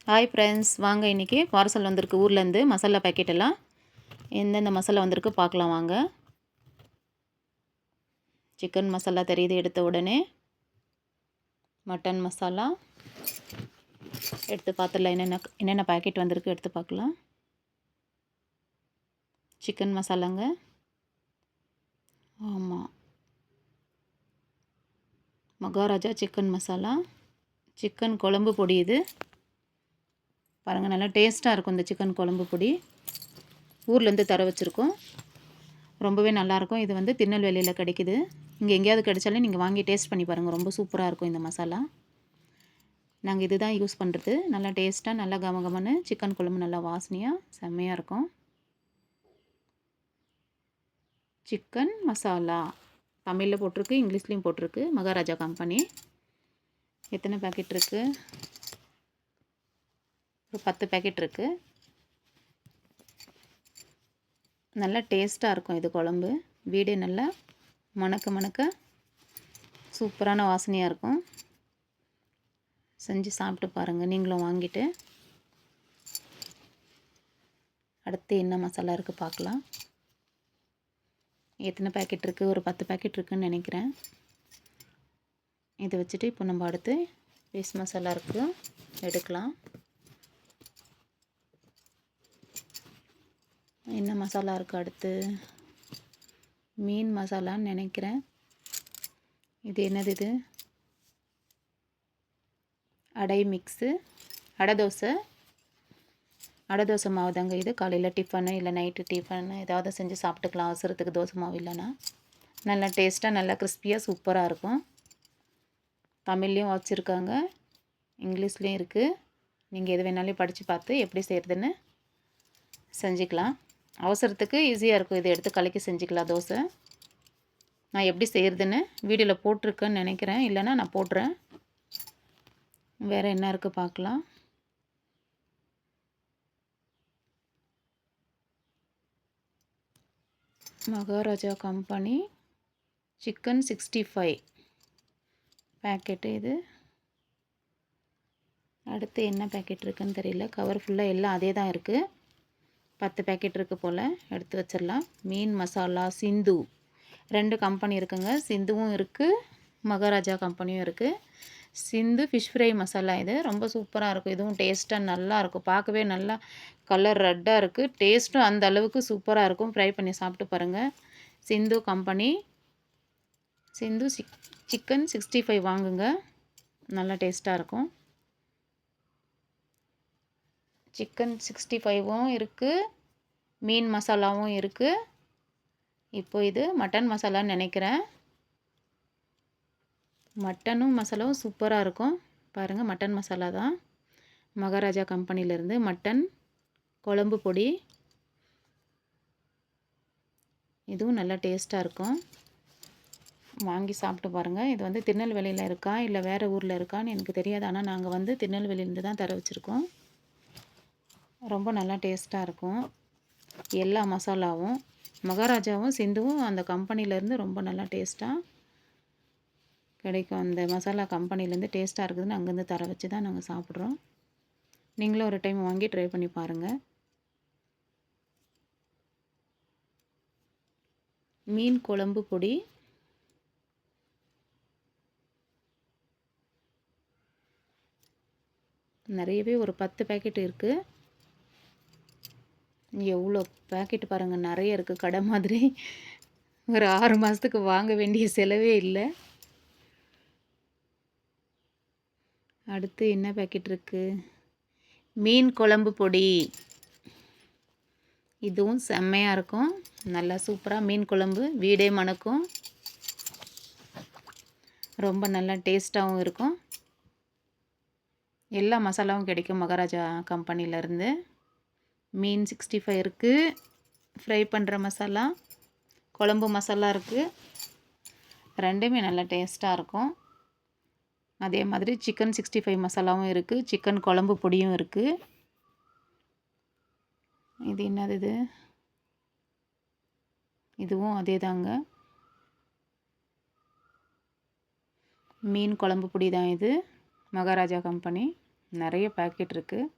Hi friends, வாங்க இன்றைக்கி parcel வந்திருக்கு ஊர்லேருந்து. மசாலா பேக்கெட் எல்லாம் எந்தெந்த மசாலா வந்திருக்கு பார்க்கலாம் வாங்க. சிக்கன் மசாலா தெரியுது எடுத்த உடனே. மட்டன் மசாலா எடுத்து பார்த்துடலாம். என்னென்ன பேக்கெட் வந்திருக்கு எடுத்து பார்க்கலாம். சிக்கன் மசாலாங்க. ஆமாம், மகாராஜா சிக்கன் மசாலா. சிக்கன் குழம்பு பொடி இது பாருங்கள், நல்லா டேஸ்ட்டாக இருக்கும் இந்த சிக்கன் குழம்பு பொடி. ஊர்லேருந்து தர வச்சுருக்கோம், ரொம்பவே நல்லாயிருக்கும். இது வந்து திருநெல்வேலியில் கிடைக்குது. இங்கே எங்கேயாவது கிடைச்சாலும் நீங்கள் வாங்கி டேஸ்ட் பண்ணி பாருங்கள், ரொம்ப சூப்பராக இருக்கும் இந்த மசாலா. நாங்கள் இது தான் யூஸ் பண்ணுறது. நல்லா டேஸ்ட்டாக, நல்லா கமகமன்னு சிக்கன் குழம்பு நல்லா வாசனையாக செம்மையாக இருக்கும். சிக்கன் மசாலா தமிழில் போட்டிருக்கு, இங்கிலீஷ்லேயும் போட்டிருக்கு. மகாராஜா கம்பெனி. எத்தனை பேக்கெட் இருக்குது? ஒரு 10 பேக்கெட் இருக்குது. நல்லா டேஸ்ட்டாக இருக்கும் இது குழம்பு. வீடே நல்லா மணக்க மணக்க சூப்பரான வாசனையாக இருக்கும். செஞ்சு சாப்பிட்டு பாருங்கள் நீங்களும் வாங்கிட்டு. அடுத்து என்ன மசாலா இருக்குது பார்க்கலாம். எத்தனை பேக்கெட் இருக்குது? ஒரு 10 பேக்கெட் இருக்குதுன்னு நினைக்கிறேன். இதை வச்சுட்டு இப்போ நம்ம அடுத்து பீஸ் மசாலா இருக்குது, எடுக்கலாம். என்ன மசாலா இருக்குது அடுத்து? மீன் மசாலான்னு நினைக்கிறேன். இது என்னது? இது அடை மிக்ஸு, அடை தோசை மாவு தாங்க இது. காலையில் டிஃபனு இல்லை நைட்டு டிஃபனு ஏதாவது செஞ்சு சாப்பிட்டுக்கலாம் அவசரத்துக்கு, தோசை மாவு இல்லைன்னா. நல்லா டேஸ்ட்டாக, நல்லா கிறிஸ்பியாக சூப்பராக இருக்கும். தமிழ்லேயும் வச்சுருக்காங்க, இங்கிலீஷ்லேயும் இருக்குது. நீங்கள் எது வேணாலும் படித்து பார்த்து எப்படி செய்கிறதுன்னு செஞ்சுக்கலாம். அவசரத்துக்கு ஈஸியாக இருக்கும். இதை எடுத்து கலக்கி செஞ்சுக்கலாம் தோசை. நான் எப்படி செய்கிறதுன்னு வீடியோவில் போட்டிருக்கேன்னு நினைக்கிறேன், இல்லைன்னா நான் போடுறேன். வேறு என்ன இருக்குது பார்க்கலாம். மகாராஜா கம்பெனி சிக்கன் 65 பேக்கெட்டு இது. அடுத்து என்ன பேக்கெட் இருக்குதுன்னு தெரியல, கவர் ஃபுல்லாக எல்லாம் அதே தான் இருக்குது. 10 பேக்கெட் இருக்குது போல், எடுத்து வச்சிடலாம். மீன் மசாலா சிந்து, 2 கம்பெனி இருக்குங்க. சிந்துவும் இருக்குது, மகாராஜா கம்பெனியும் இருக்குது. சிந்து ஃபிஷ் ஃப்ரை மசாலா இது ரொம்ப சூப்பராக இருக்கும். இதுவும் டேஸ்ட்டாக நல்லாயிருக்கும். பார்க்கவே நல்லா கலர் ரெட்டாக இருக்குது. டேஸ்ட்டும் அந்த அளவுக்கு சூப்பராக இருக்கும். ஃப்ரை பண்ணி சாப்பிட்டு பாருங்கள். சிந்து கம்பெனி, சிந்து சிக்கன் 65 வாங்குங்க, நல்லா டேஸ்ட்டாக இருக்கும். சிக்கன் 65வும் இருக்குது, மீன் மசாலாவும் இருக்குது. இப்போ இது மட்டன் மசாலான்னு நினைக்கிறேன். மட்டனும் மசாலாவும் சூப்பராக இருக்கும். பாருங்கள், மட்டன் மசாலா தான், மகாராஜா கம்பெனிலேருந்து. மட்டன் குழம்பு பொடி, இதுவும் நல்லா டேஸ்ட்டாக இருக்கும். வாங்கி சாப்பிட்டு பாருங்கள். இது வந்து திருநெல்வேலியில் இருக்கா இல்லை வேறு ஊரில் இருக்கான்னு எனக்கு தெரியாது. ஆனால் நாங்கள் வந்து திருநெல்வேலியிலேருந்து தான் தர வச்சுருக்கோம். ரொம்ப நல்லா டேஸ்ட்டாக இருக்கும். எல்லா மசாலாவும், மகாராஜாவும் சிந்துவும் அந்த கம்பெனிலேருந்து ரொம்ப நல்லா டேஸ்ட்டாக கிடைக்கும். அந்த மசாலா கம்பெனிலேருந்து டேஸ்ட்டாக இருக்குதுன்னு அங்கேருந்து தர வச்சு தான் நாங்கள் சாப்பிட்றோம். நீங்களும் ஒரு டைம் வாங்கி ட்ரை பண்ணி பாருங்கள். மீன் குழம்பு பொடி, நிறையவே ஒரு 10 பேக்கெட் இருக்குது. எவ்வளோ பேக்கெட் பாருங்கள், நிறைய இருக்குது. கடை மாதிரி ஒரு 6 மாதத்துக்கு வாங்க வேண்டிய செலவே இல்லை. அடுத்து என்ன பேக்கெட் இருக்குது? மீன் குழம்பு பொடி, இதுவும் செம்மையாக இருக்கும். நல்லா சூப்பராக மீன் குழம்பு வீடே மணக்கும். ரொம்ப நல்லா டேஸ்ட்டாகவும் இருக்கும். எல்லா மசாலாவும் கிடைக்கும் மகாராஜா கம்பெனிலேருந்து. மீன் 65 இருக்குது, ஃப்ரை பண்ணுற மசாலா, குழம்பு மசாலா இருக்குது. ரெண்டுமே நல்லா டேஸ்ட்டாக இருக்கும். அதே மாதிரி சிக்கன் 65 மசாலாவும் இருக்குது, சிக்கன் குழம்பு பொடியும் இருக்குது. இது என்னது? இது இதுவும் அதே தாங்க, மீன் குழம்பு பொடி தான் இது, மகாராஜா கம்பெனி. நிறைய பேக்கெட் இருக்குது.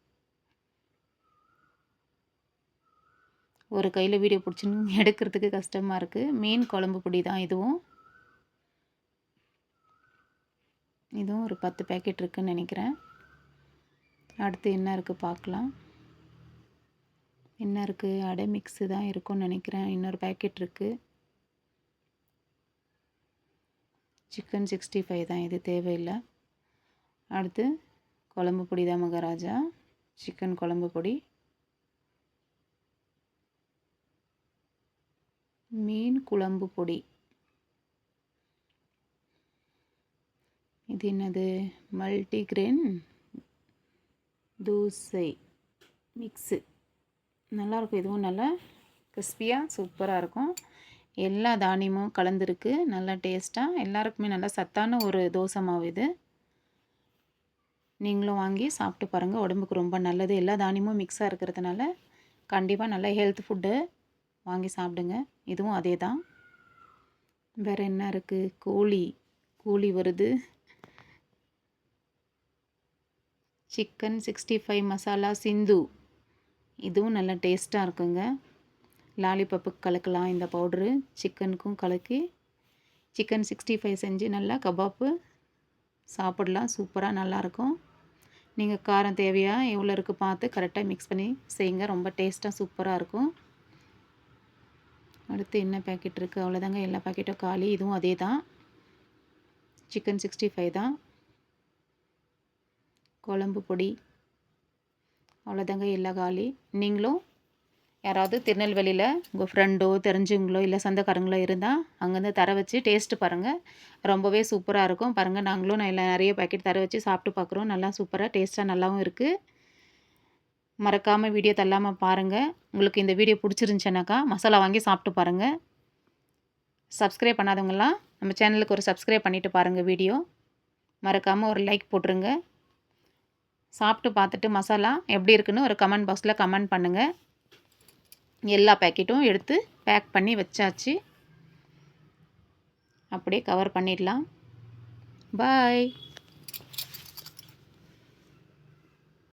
ஒரு கையில் வீடியோ பிடிச்சின்னு எடுக்கிறதுக்கு கஷ்டமாக இருக்குது. மீன் குழம்பு பொடி தான் இதுவும். இதுவும் ஒரு 10 பேக்கெட் இருக்குதுன்னு நினைக்கிறேன். அடுத்து என்ன இருக்குது பார்க்கலாம். என்ன இருக்குது, அடை மிக்ஸு தான் இருக்கும்னு நினைக்கிறேன். இன்னொரு பேக்கெட் இருக்குது. சிக்கன் 65 தான், இது தேவையில்லை. அடுத்து குழம்பு பொடி தான் மகாராஜா, சிக்கன் குழம்பு பொடி. மீன் குழம்பு பொடி. இது என்னது, மல்டிகிரெயின் தோசை மிக்ஸு. நல்லாயிருக்கும். இதுவும் நல்லா கிறிஸ்பியாக சூப்பராக இருக்கும். எல்லா தானியமும் கலந்துருக்கு. நல்லா டேஸ்ட்டாக, எல்லாருக்குமே நல்லா சத்தான ஒரு தோசை மாவு இது. நீங்களும் வாங்கி சாப்பிட்டு பாருங்கள். உடம்புக்கு ரொம்ப நல்லது. எல்லா தானியமும் மிக்ஸாக இருக்கிறதுனால கண்டிப்பாக நல்ல ஹெல்த் ஃபுட்டு வாங்கி சாப்பிடுங்க. இதுவும் அதே தான். வேறு என்ன இருக்குது, கோழி வருது. சிக்கன் 65 மசாலா சிந்து. இதுவும் நல்லா டேஸ்ட்டாக இருக்குங்க. லாலிபப்புக்கு கலக்கலாம் இந்த பவுட்ரு. சிக்கனுக்கும் கலக்கி சிக்கன் 65 செஞ்சு நல்லா கபாப்பு சாப்பிடலாம். சூப்பராக நல்லாயிருக்கும். நீங்கள் காரம் தேவையா எவ்வளோ இருக்குது பார்த்து கரெக்டாக மிக்ஸ் பண்ணி செய்யுங்க. ரொம்ப டேஸ்ட்டாக சூப்பராக இருக்கும். அடுத்து என்ன பேக்கெட் இருக்குது, அவ்வளோதாங்க. எல்லா பேக்கெட்டும் காலி. இதுவும் அதே தான், சிக்கன் 65 தான். குழம்பு பொடி அவ்வளோதாங்க, எல்லா காலி. நீங்களும் யாராவது திருநெல்வேலியில் உங்கள் ஃப்ரெண்டோ தெரிஞ்சவங்களோ இல்லை சொந்தக்காரங்களோ இருந்தால் அங்கேருந்து தர வச்சு டேஸ்ட்டு பாருங்கள். ரொம்பவே சூப்பராக இருக்கும். பாருங்கள், நாங்களும் நிறைய பேக்கெட் தர வச்சு சாப்பிட்டு பார்க்குறோம். நல்லா சூப்பராக டேஸ்ட்டாக நல்லாவும் இருக்குது. மறக்காமல் வீடியோ தள்ளாமல் பாருங்கள். உங்களுக்கு இந்த வீடியோ பிடிச்சிருந்துச்சுனாக்கா மசாலா வாங்கி சாப்பிட்டு பாருங்கள். சப்ஸ்கிரைப் பண்ணாதவங்களாம் நம்ம சேனலுக்கு ஒரு சப்ஸ்கிரைப் பண்ணிவிட்டு பாருங்கள். வீடியோ மறக்காமல் ஒரு லைக் போட்டுருங்க. சாப்பிட்டு பார்த்துட்டு மசாலா எப்படி இருக்குன்னு ஒரு கமெண்ட் பாக்ஸில் கமெண்ட் பண்ணுங்கள். எல்லா பேக்கெட்டும் எடுத்து பேக் பண்ணி வச்சாச்சு. அப்படியே கவர் பண்ணிடலாம். பாய்.